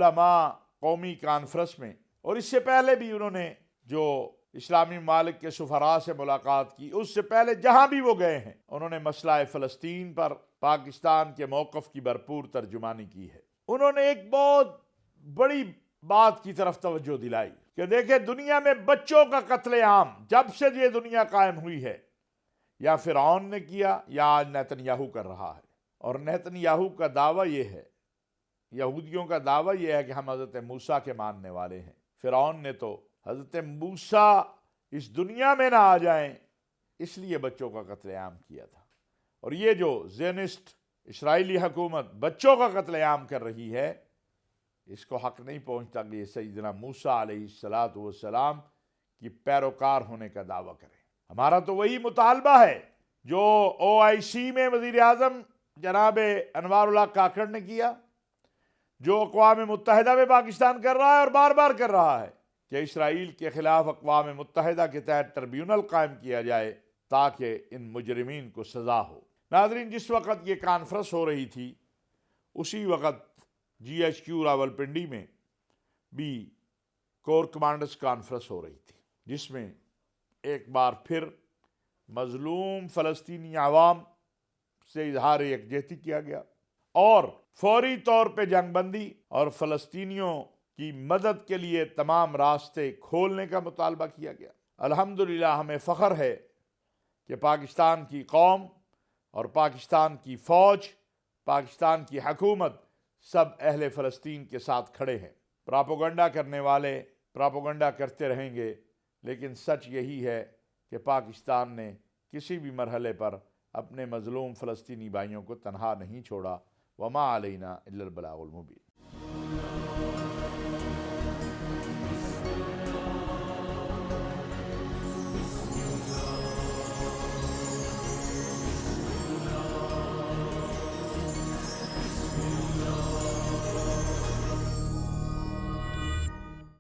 علماء قومی کانفرنس میں، اور اس سے پہلے بھی انہوں نے جو اسلامی ممالک کے سفراء سے ملاقات کی، اس سے پہلے جہاں بھی وہ گئے ہیں انہوں نے مسئلہ فلسطین پر پاکستان کے موقف کی بھرپور ترجمانی کی ہے۔ انہوں نے ایک بہت بڑی بات کی طرف توجہ دلائی کہ دیکھیں دنیا میں بچوں کا قتل عام جب سے یہ دنیا قائم ہوئی ہے یا فرعون نے کیا یا آج نیتن یاہو کر رہا ہے۔ اور نیتن یاہو کا دعویٰ یہ ہے، یہودیوں کا دعویٰ یہ ہے کہ ہم حضرت موسیٰ کے ماننے والے ہیں۔ فرعون نے تو حضرت موسیٰ اس دنیا میں نہ آ جائیں اس لیے بچوں کا قتل عام کیا تھا۔ اور یہ جو زینسٹ اسرائیلی حکومت بچوں کا قتل عام کر رہی ہے، اس کو حق نہیں پہنچتا کہ یہ سیدنا موسیٰ علیہ السلام کی پیروکار ہونے کا دعویٰ کرے۔ ہمارا تو وہی مطالبہ ہے جو OIC میں وزیر اعظم جناب انوار اللہ کاکڑ نے کیا، جو اقوام متحدہ میں پاکستان کر رہا ہے اور بار بار کر رہا ہے کہ اسرائیل کے خلاف اقوام متحدہ کے تحت ٹریبیونل قائم کیا جائے تاکہ ان مجرمین کو سزا ہو۔ ناظرین، جس وقت یہ کانفرنس ہو رہی تھی اسی وقت GHQ راولپنڈی میں بھی کور کمانڈرز کانفرنس ہو رہی تھی، جس میں ایک بار پھر مظلوم فلسطینی عوام سے اظہار یکجہتی کیا گیا اور فوری طور پہ جنگ بندی اور فلسطینیوں کی مدد کے لیے تمام راستے کھولنے کا مطالبہ کیا گیا۔ الحمدللہ ہمیں فخر ہے کہ پاکستان کی قوم اور پاکستان کی فوج، پاکستان کی حکومت سب اہل فلسطین کے ساتھ کھڑے ہیں۔ پراپوگنڈا کرنے والے پراپوگنڈا کرتے رہیں گے، لیکن سچ یہی ہے کہ پاکستان نے کسی بھی مرحلے پر اپنے مظلوم فلسطینی بھائیوں کو تنہا نہیں چھوڑا۔ وما علینا الا البلاغ المبین۔